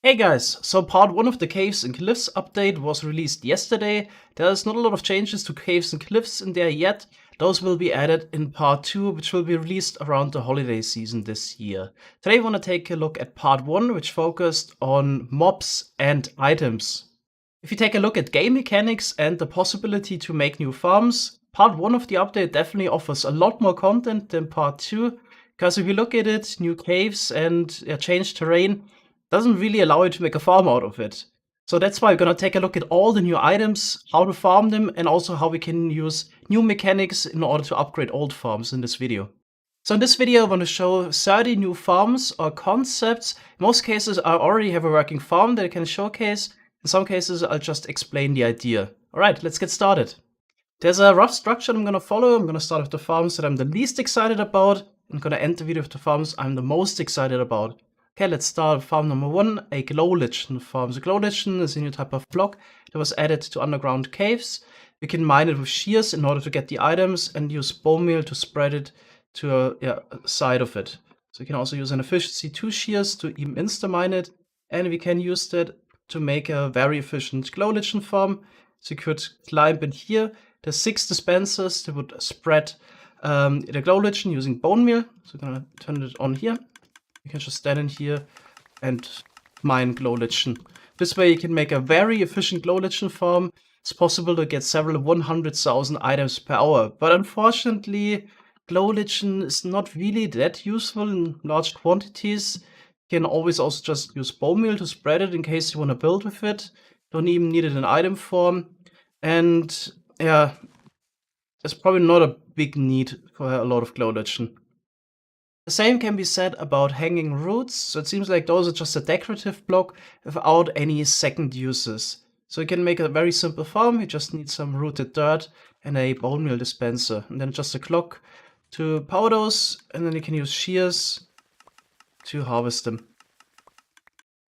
Hey guys, so part 1 of the Caves and Cliffs update was released yesterday. There's not a lot of changes to Caves and Cliffs in there yet. Those will be added in part 2, which will be released around the holiday season this year. Today I want to take a look at part 1, which focused on mobs and items. If you take a look at game mechanics and the possibility to make new farms, part 1 of the update definitely offers a lot more content than part 2, because if you look at it, new caves and changed terrain doesn't really allow you to make a farm out of it. So that's why we're gonna take a look at all the new items, how to farm them, and also how we can use new mechanics in order to upgrade old farms in this video. So in this video, I want to show 30 new farms or concepts. In most cases, I already have a working farm that I can showcase. In some cases, I'll just explain the idea. All right, let's get started. There's a rough structure I'm gonna follow. I'm gonna start with the farms that I'm the least excited about. I'm gonna end the video with the farms I'm the most excited about. Okay, let's start with farm number 1, a glow lichen farm. The glow lichen is a new type of block that was added to underground caves. You can mine it with shears in order to get the items and use bone meal to spread it to a side of it. So you can also use an efficiency 2 shears to even insta-mine it, and we can use that to make a very efficient glow lichen farm. So you could climb in here. There's 6 dispensers that would spread the glow lichen using bone meal. So I'm gonna turn it on here. You can just stand in here and mine glow lichen. This way you can make a very efficient glow lichen farm. It's possible to get several 100,000 items per hour, but unfortunately glow lichen is not really that useful in large quantities. You can always also just use bone meal to spread it in case you want to build with it. Don't even need it in item form. And yeah, there's probably not a big need for a lot of glow lichen. The same can be said about hanging roots, so it seems like those are just a decorative block without any second uses. So you can make a very simple farm. You just need some rooted dirt and a bone meal dispenser, and then just a clock to power those, and then you can use shears to harvest them.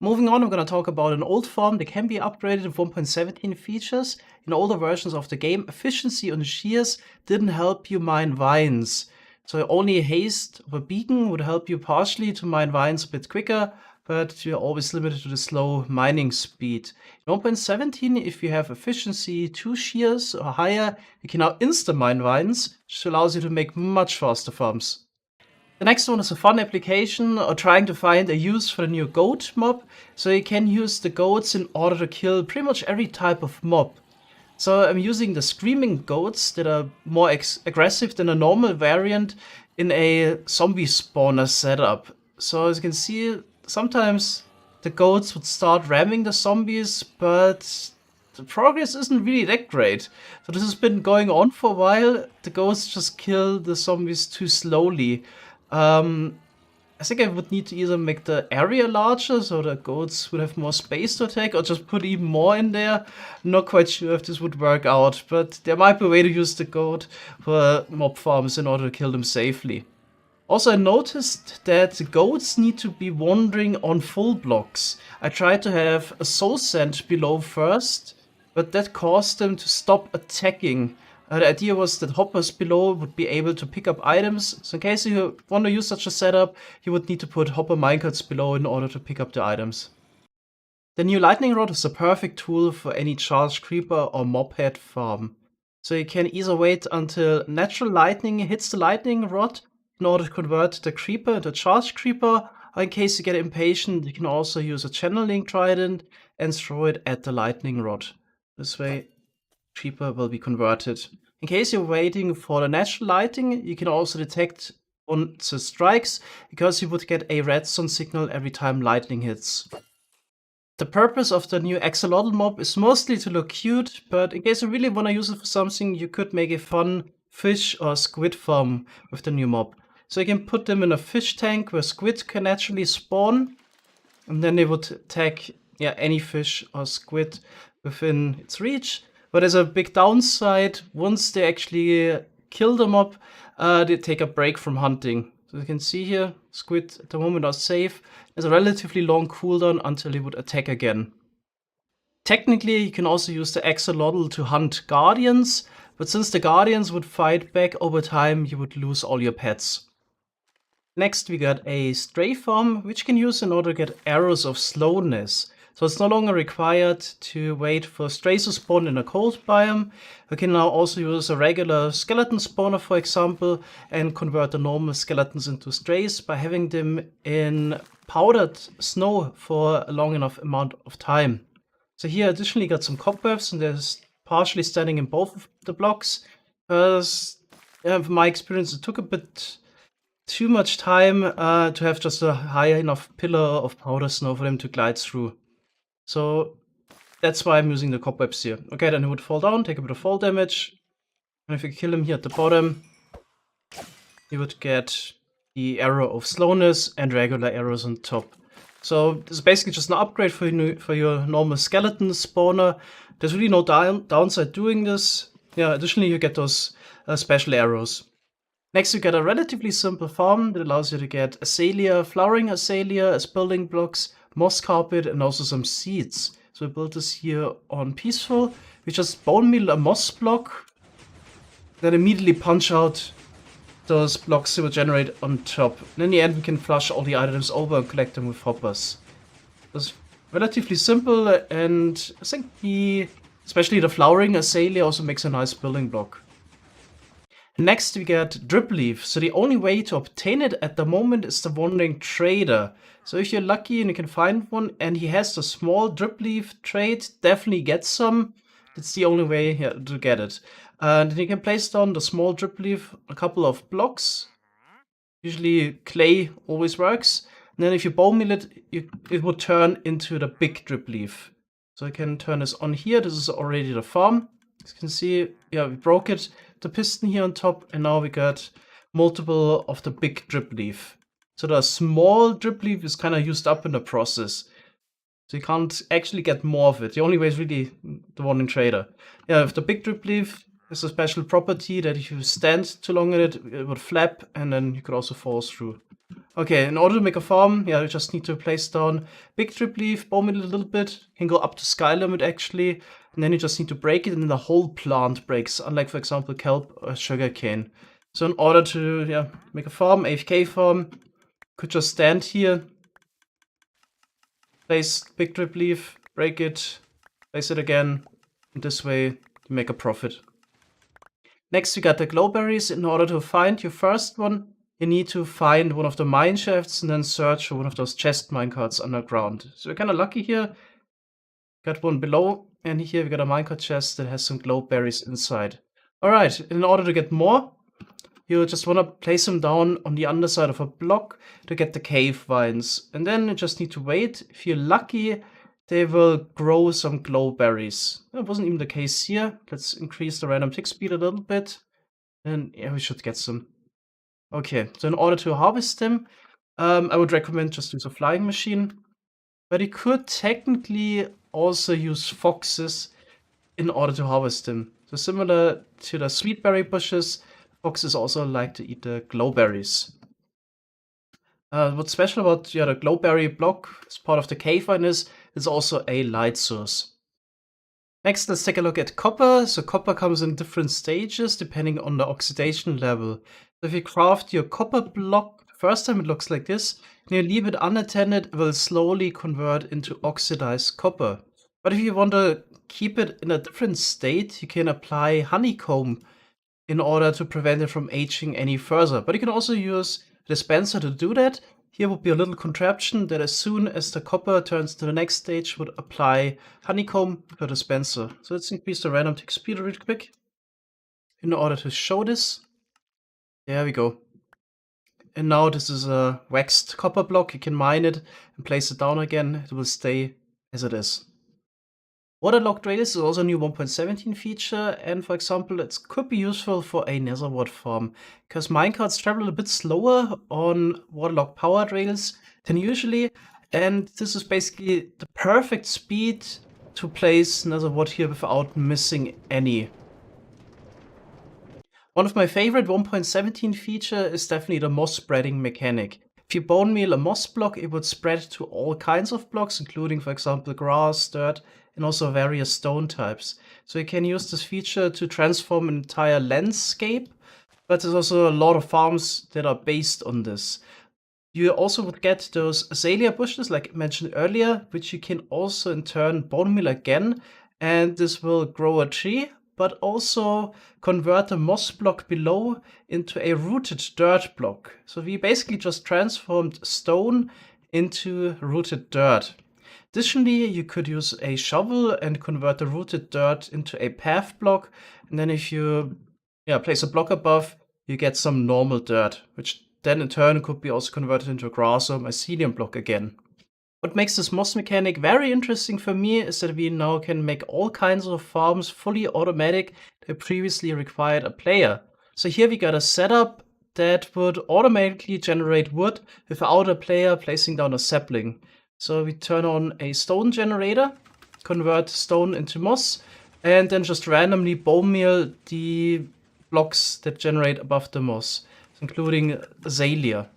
Moving on, we're going to talk about an old farm that can be upgraded with 1.17 features. In older versions of the game, efficiency on shears didn't help you mine vines. So only haste of a beacon would help you partially to mine vines a bit quicker, but you're always limited to the slow mining speed. In 1.17, if you have efficiency 2 shears or higher, you can now insta-mine vines, which allows you to make much faster farms. The next one is a fun application or trying to find a use for the new goat mob. So you can use the goats in order to kill pretty much every type of mob. So I'm using the screaming goats that are more aggressive than a normal variant in a zombie spawner setup. So as you can see, sometimes the goats would start ramming the zombies, but the progress isn't really that great. So this has been going on for a while. The goats just kill the zombies too slowly. I think I would need to either make the area larger so the goats would have more space to attack, or just put even more in there. I'm not quite sure if this would work out, but there might be a way to use the goat for mob farms in order to kill them safely. Also, I noticed that the goats need to be wandering on full blocks. I tried to have a soul sand below first, but that caused them to stop attacking. The idea was that hoppers below would be able to pick up items, so in case you want to use such a setup, you would need to put hopper minecarts below in order to pick up the items. The new lightning rod is a perfect tool for any charged creeper or mob head farm. So you can either wait until natural lightning hits the lightning rod in order to convert the creeper into a charged creeper, or in case you get impatient, you can also use a channeling trident and throw it at the lightning rod. This way, creeper will be converted. In case you're waiting for the natural lighting, you can also detect once it strikes, because you would get a redstone signal every time lightning hits. The purpose of the new Axolotl mob is mostly to look cute, but in case you really want to use it for something, you could make a fun fish or squid farm with the new mob. So you can put them in a fish tank where squid can naturally spawn, and then they would attack any fish or squid within its reach. But there's a big downside. Once they actually kill the mob, they take a break from hunting. So you can see here, squid at the moment are safe. There's a relatively long cooldown until they would attack again. Technically, you can also use the Axolotl to hunt guardians, but since the guardians would fight back over time, you would lose all your pets. Next, we got a stray farm, which you can use in order to get arrows of slowness. So it's no longer required to wait for strays to spawn in a cold biome. You can now also use a regular skeleton spawner, for example, and convert the normal skeletons into strays by having them in powdered snow for a long enough amount of time. So here additionally got some cobwebs, and there's partially standing in both of the blocks. Because from my experience, it took a bit too much time to have just a high enough pillar of powder snow for them to glide through. So that's why I'm using the cobwebs here. Okay, then he would fall down, take a bit of fall damage. And if you kill him here at the bottom, you would get the arrow of slowness and regular arrows on top. So this is basically just an upgrade for your normal skeleton spawner. There's really no downside doing this. Yeah, additionally you get those special arrows. Next, you get a relatively simple farm that allows you to get azalea, flowering azalea as building blocks, moss carpet, and also some seeds. So we built this here on peaceful. We just bone meal a moss block, then immediately punch out those blocks that will generate on top. And in the end, we can flush all the items over and collect them with hoppers. It's relatively simple, and I think especially the flowering azalea also makes a nice building block. Next, we get drip leaf. So the only way to obtain it at the moment is the wandering trader. So if you're lucky and you can find one and he has the small drip leaf trait, definitely get some. That's the only way to get it. And then you can place down the small drip leaf a couple of blocks. Usually clay always works. And then if you bone meal it, it would turn into the big drip leaf. So I can turn this on here. This is already the farm. As you can see, yeah, we broke it. The piston here on top, and now we got multiple of the big drip leaf. So the small drip leaf is kind of used up in the process. So you can't actually get more of it. The only way is really the one in trader. Yeah, if the big drip leaf is a special property that if you stand too long in it, it would flap, and then you could also fall through. Okay, in order to make a farm, yeah, you just need to place down big drip leaf, bone it a little bit, can go up to sky limit actually, and then you just need to break it and then the whole plant breaks, unlike for example kelp or sugarcane. So in order to make a farm, AFK farm, could just stand here, place big drip leaf, break it, place it again, and this way you make a profit. Next we got the glowberries. In order to find your first one, you need to find one of the mine shafts and then search for one of those chest minecarts underground. So we're kind of lucky here. Got one below, and here we got a minecart chest that has some glowberries inside. Alright, in order to get more, you just want to place them down on the underside of a block to get the cave vines. And then you just need to wait. If you're lucky, they will grow some glowberries. That wasn't even the case here. Let's increase the random tick speed a little bit. And yeah, we should get some. Okay, so in order to harvest them, I would recommend just use a flying machine. But you could technically also use foxes in order to harvest them. So similar to the sweetberry bushes, foxes also like to eat the glowberries. What's special about the glowberry block as part of the cave vine is also a light source. Next, let's take a look at copper. So copper comes in different stages depending on the oxidation level. So if you craft your copper block, first time it looks like this, and you leave it unattended, it will slowly convert into oxidized copper. But if you want to keep it in a different state, you can apply honeycomb in order to prevent it from aging any further. But you can also use a dispenser to do that. Here would be a little contraption that as soon as the copper turns to the next stage would apply honeycomb per dispenser. So let's increase the random tick speed real quick in order to show this. There we go. And now this is a waxed copper block. You can mine it and place it down again. It will stay as it is. Waterlogged radius is also a new 1.17 feature, and for example, it could be useful for a netherwort farm, because minecarts travel a bit slower on waterlogged powered rails than usually, and this is basically the perfect speed to place netherwort here without missing any. One of my favorite 1.17 feature is definitely the moss spreading mechanic. If you bone meal a moss block, it would spread to all kinds of blocks, including, for example, grass, dirt, and also various stone types. So you can use this feature to transform an entire landscape, but there's also a lot of farms that are based on this. You also would get those azalea bushes, like mentioned earlier, which you can also in turn bone meal again, and this will grow a tree, but also convert the moss block below into a rooted dirt block. So we basically just transformed stone into rooted dirt. Additionally, you could use a shovel and convert the rooted dirt into a path block, and then if you place a block above, you get some normal dirt, which then in turn could be also converted into a grass or mycelium block again. What makes this moss mechanic very interesting for me is that we now can make all kinds of farms fully automatic that previously required a player. So here we got a setup that would automatically generate wood without a player placing down a sapling. So we turn on a stone generator, convert stone into moss, and then just randomly bone meal the blocks that generate above the moss, including azalea.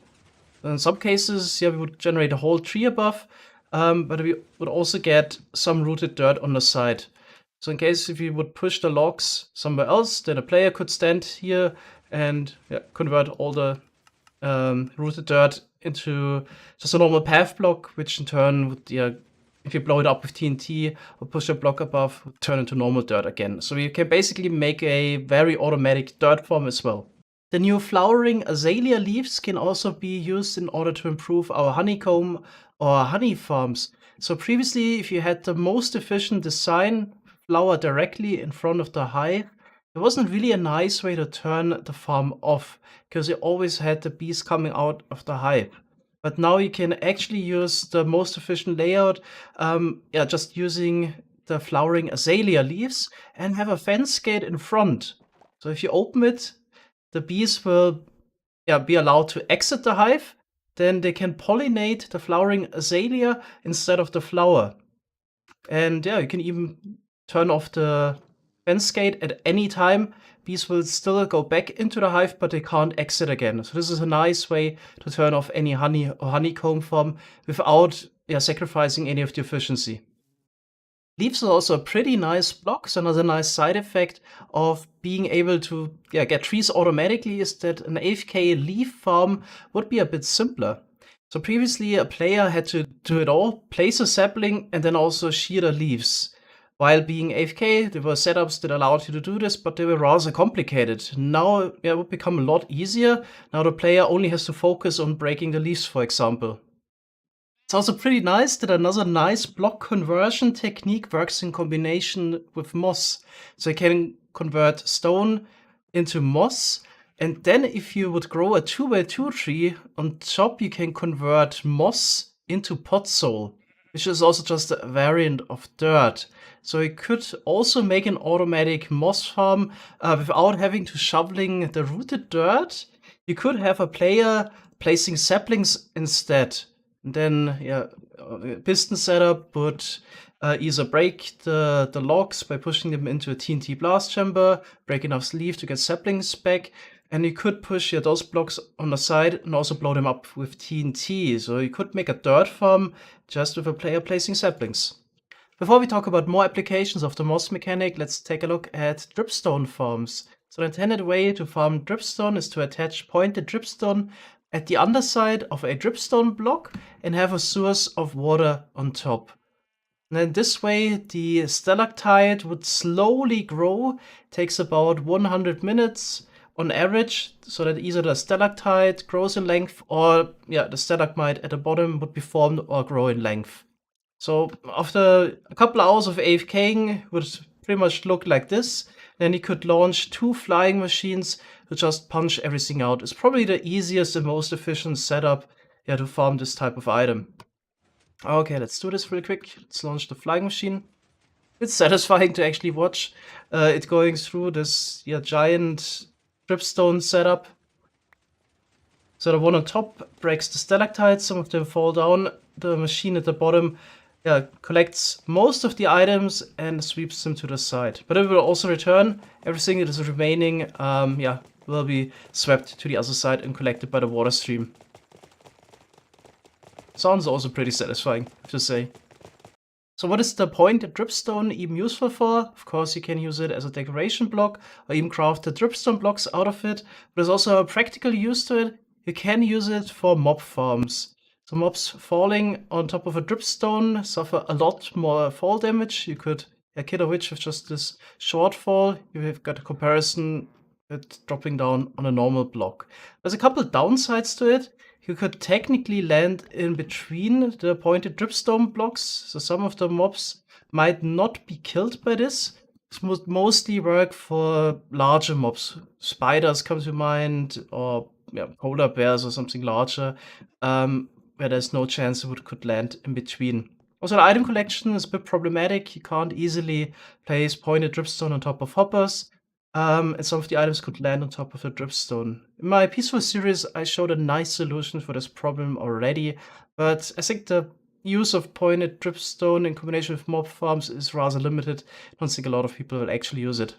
In some cases, we would generate a whole tree above, but we would also get some rooted dirt on the side. So in case if we would push the logs somewhere else, then a player could stand here and convert all the rooted dirt into just a normal path block, which in turn would, if you blow it up with TNT or push a block above, would turn into normal dirt again. So you can basically make a very automatic dirt farm as well. The new flowering azalea leaves can also be used in order to improve our honeycomb or honey farms. So previously, if you had the most efficient design, flower directly in front of the hive, it wasn't really a nice way to turn the farm off, because you always had the bees coming out of the hive. But now you can actually use the most efficient layout, just using the flowering azalea leaves and have a fence gate in front. So if you open it, the bees will be allowed to exit the hive, then they can pollinate the flowering azalea instead of the flower. And you can even turn off the fence gate at any time. Bees will still go back into the hive, but they can't exit again. So this is a nice way to turn off any honey or honeycomb farm without sacrificing any of the efficiency. Leaves are also a pretty nice block. So another nice side effect of being able to get trees automatically is that an AFK leaf farm would be a bit simpler. So previously a player had to do it all, place a sapling and then also shear the leaves. While being AFK, there were setups that allowed you to do this, but they were rather complicated. Now it would become a lot easier. Now the player only has to focus on breaking the leaves, for example. It's also pretty nice that another nice block conversion technique works in combination with moss. So you can convert stone into moss, and then if you would grow a 2x2 tree, on top you can convert moss into podzol, which is also just a variant of dirt. So you could also make an automatic moss farm without having to shoveling the rooted dirt. You could have a player placing saplings instead. And then, piston setup would either break the logs by pushing them into a TNT blast chamber, break enough leaf to get saplings back, and you could push those blocks on the side and also blow them up with TNT. So you could make a dirt farm just with a player placing saplings. Before we talk about more applications of the moss mechanic, let's take a look at dripstone farms. So the intended way to farm dripstone is to attach pointed dripstone at the underside of a dripstone block and have a source of water on top. And then this way the stalactite would slowly grow, takes about 100 minutes on average, so that either the stalactite grows in length or the stalagmite at the bottom would be formed or grow in length. So after a couple hours of AFKing, it would pretty much look like this. Then you could launch 2 flying machines to just punch everything out. It's probably the easiest and most efficient setup to farm this type of item. Okay, let's do this real quick. Let's launch the flying machine. It's satisfying to actually watch it going through this giant dripstone setup. So the one on top breaks the stalactites, some of them fall down. The machine at the bottom collects most of the items and sweeps them to the side. But it will also return. Everything that is remaining will be swept to the other side and collected by the water stream. Sounds also pretty satisfying, I have to say. So what is the point of dripstone even useful for? Of course, you can use it as a decoration block or even craft the dripstone blocks out of it. But there's also a practical use to it. you can use it for mob farms. So mobs falling on top of a dripstone suffer a lot more fall damage. You could kill a witch with just this short fall. You've got a comparison with dropping down on a normal block. There's a couple downsides to it. You could technically land in between the pointed dripstone blocks, so some of the mobs might not be killed by this. This would mostly work for larger mobs. Spiders come to mind, or polar bears or something larger, where there's no chance it could land in between. Also, the item collection is a bit problematic. You can't easily place pointed dripstone on top of hoppers, and some of the items could land on top of the dripstone. In my Peaceful series, I showed a nice solution for this problem already, but I think the use of pointed dripstone in combination with mob farms is rather limited. I don't think a lot of people will actually use it.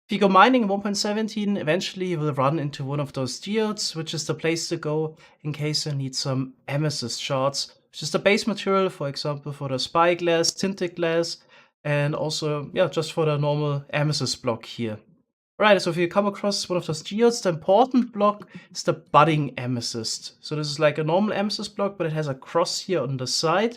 If you go mining in 1.17, eventually you will run into one of those geodes, which is the place to go in case you need some Amethyst Shots, which is the base material, for example, for the spyglass, tinted glass, and also, just for the normal Amethyst block here. Right, so if you come across one of those geodes, the important block is the budding amethyst. So this is like a normal amethyst block, but it has a cross here on the side,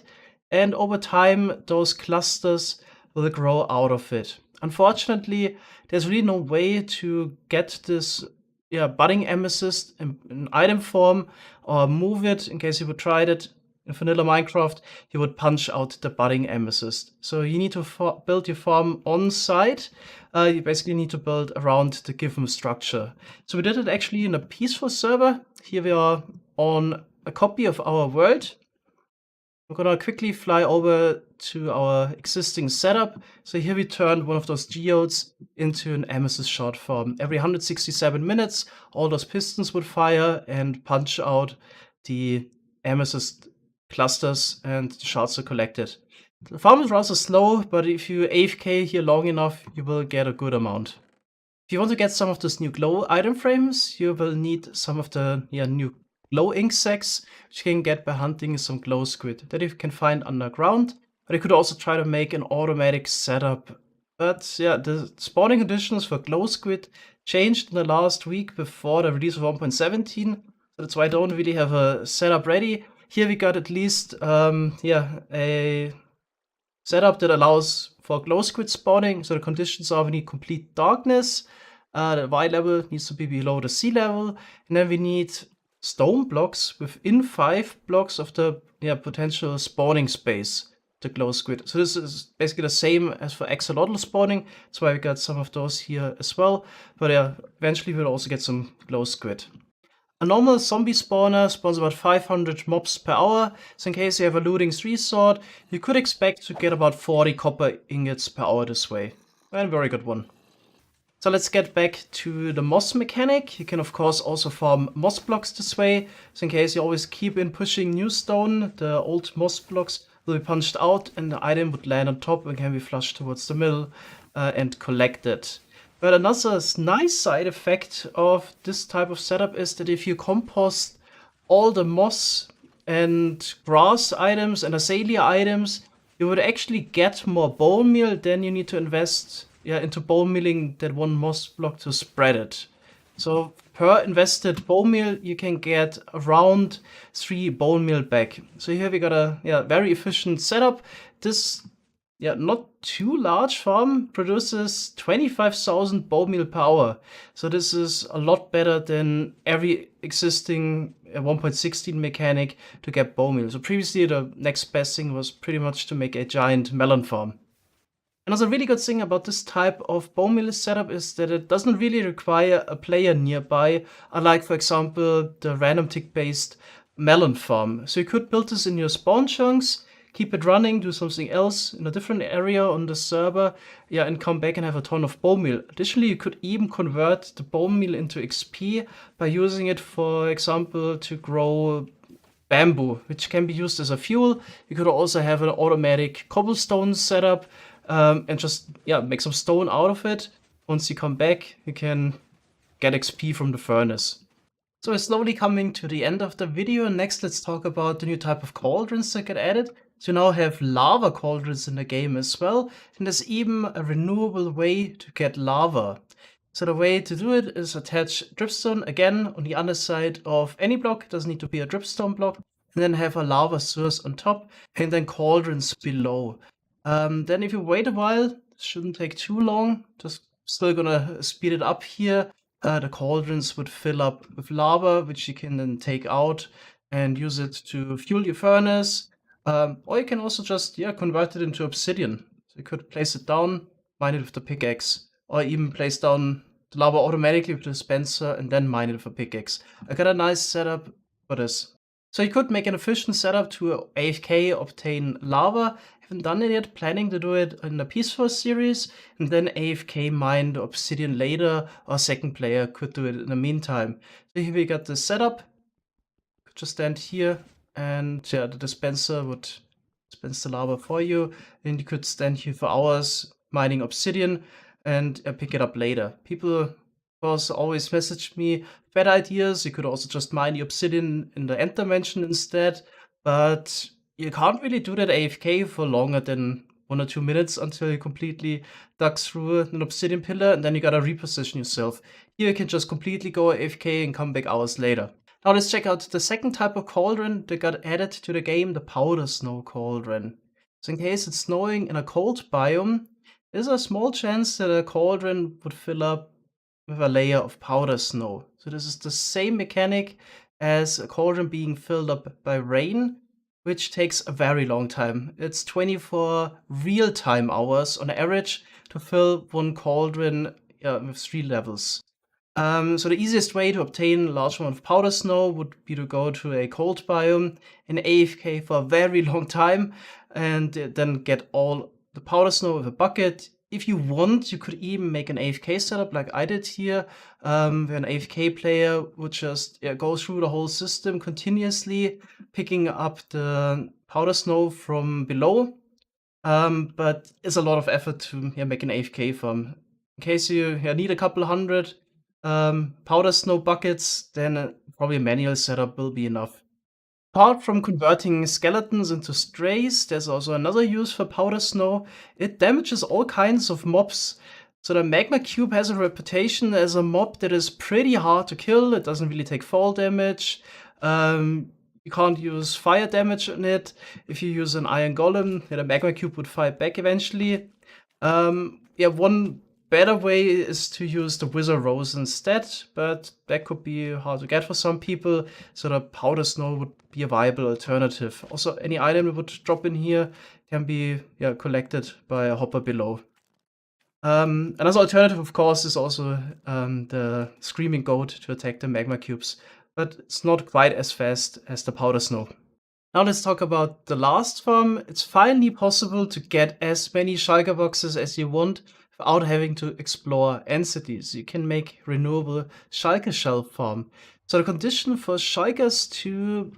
and over time, those clusters will grow out of it. Unfortunately, there's really no way to get this budding amethyst in item form or move it. In case you would try it in vanilla Minecraft, you would punch out the budding amethyst. So you need to build your farm on site. You basically need to build around the given structure. So we did it actually in a peaceful server. Here we are on a copy of our world. We're gonna quickly fly over to our existing setup. So here we turned one of those geodes into an Amethyst Shot farm. Every 167 minutes, all those pistons would fire and punch out the amethyst clusters, and the shards are collected. The farm is rather slow, but if you AFK here long enough, you will get a good amount. If you want to get some of those new glow item frames, you will need some of the new glow ink sacks, which you can get by hunting some glow squid that you can find underground. But you could also try to make an automatic setup. But the spawning conditions for glow squid changed in the last week before the release of 1.17. So that's why I don't really have a setup ready. Here we got at least a setup that allows for glow squid spawning. So the conditions are we need complete darkness. The Y level needs to be below the sea level. And then we need stone blocks within 5 blocks of the potential spawning space to glow squid. So this is basically the same as for Axolotl spawning. That's why we got some of those here as well. But eventually we'll also get some glow squid. A normal zombie spawner spawns about 500 mobs per hour, so in case you have a looting 3 sword, you could expect to get about 40 copper ingots per hour this way. And a very good one. So let's get back to the moss mechanic. You can of course also farm moss blocks this way, so in case you always keep in pushing new stone, the old moss blocks will be punched out and the item would land on top and can be flushed towards the middle and collected. But another nice side effect of this type of setup is that if you compost all the moss and grass items and azalea items, you would actually get more bone meal than you need to invest into bone milling that one moss block to spread it. So per invested bone meal, you can get around 3 bone meal back. So here we got a very efficient setup. This not too large farm produces 25,000 bone meal per hour. So this is a lot better than every existing 1.16 mechanic to get bone meal. So previously the next best thing was pretty much to make a giant melon farm. Another really good thing about this type of bone meal setup is that it doesn't really require a player nearby, unlike for example the random tick based melon farm. So you could build this in your spawn chunks, keep it running, do something else in a different area on the server, and come back and have a ton of bone meal. Additionally, you could even convert the bone meal into XP by using it, for example, to grow bamboo, which can be used as a fuel. You could also have an automatic cobblestone setup and just make some stone out of it. Once you come back, you can get XP from the furnace. So we're slowly coming to the end of the video. Next, let's talk about the new type of cauldrons that get added. So you now have lava cauldrons in the game as well, and there's even a renewable way to get lava. So the way to do it is attach Dripstone again on the underside of any block. It doesn't need to be a Dripstone block. And then have a lava source on top and then cauldrons below. Then if you wait a while, it shouldn't take too long. Just still gonna speed it up here. The cauldrons would fill up with lava, which you can then take out and use it to fuel your furnace. Or you can also just convert it into obsidian. So you could place it down, mine it with the pickaxe, or even place down the lava automatically with the dispenser and then mine it with a pickaxe. I got a nice setup for this. So you could make an efficient setup to AFK obtain lava. Haven't done it yet, planning to do it in the Peaceful series, and then AFK mine the obsidian later, or second player could do it in the meantime. So here we got the setup. Could just stand here, and the dispenser would dispense the lava for you, and you could stand here for hours mining obsidian and pick it up later. People, of course, always message me better ideas. You could also just mine the obsidian in the end dimension instead, but you can't really do that AFK for longer than 1 or 2 minutes until you completely dug through an obsidian pillar, and then you gotta reposition yourself. Here you can just completely go AFK and come back hours later. Now let's check out the second type of cauldron that got added to the game, the powder snow cauldron. So in case it's snowing in a cold biome, there's a small chance that a cauldron would fill up with a layer of powder snow. So this is the same mechanic as a cauldron being filled up by rain, which takes a very long time. It's 24 real-time hours on average to fill one cauldron with 3 levels. So the easiest way to obtain a large amount of powder snow would be to go to a cold biome and AFK for a very long time and then get all the powder snow with a bucket. If you want, you could even make an AFK setup like I did here, where an AFK player would just go through the whole system continuously, picking up the powder snow from below. But it's a lot of effort to make an AFK farm. In case you need a couple hundred powder snow buckets, then probably a manual setup will be enough. Apart from converting skeletons into strays, there's also another use for powder snow. It damages all kinds of mobs. So the Magma Cube has a reputation as a mob that is pretty hard to kill. It doesn't really take fall damage. You can't use fire damage on it. If you use an iron golem, the Magma Cube would fight back eventually. One better way is to use the Wither Rose instead, but that could be hard to get for some people, so the powder snow would be a viable alternative. Also, any item that would drop in here can be collected by a hopper below. Another alternative, of course, is also the Screaming Goat to attack the Magma Cubes, but it's not quite as fast as the powder snow. Now let's talk about the last farm. It's finally possible to get as many Shulker boxes as you want without having to explore entities. You can make renewable Shulker Shell farm. So the condition for Shulkers to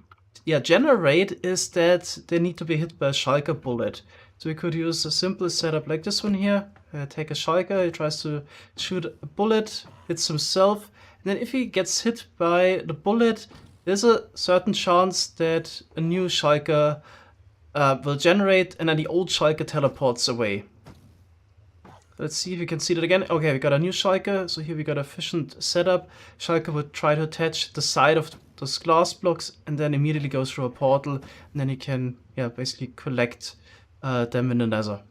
generate is that they need to be hit by a Shulker bullet. So we could use a simple setup like this one here. Take a Shulker, he tries to shoot a bullet, hits himself, and then if he gets hit by the bullet, there's a certain chance that a new Shulker will generate, and then the old Shulker teleports away. Let's see if you can see that again. Okay, we got a new Shulker, so here we got an efficient setup. Shulker would try to attach the side of those glass blocks and then immediately go through a portal, and then you can basically collect them in the nether.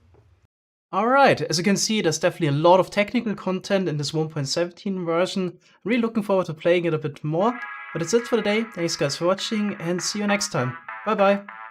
Alright, as you can see, there's definitely a lot of technical content in this 1.17 version. I'm really looking forward to playing it a bit more. But that's it for today. Thanks guys for watching and see you next time. Bye bye.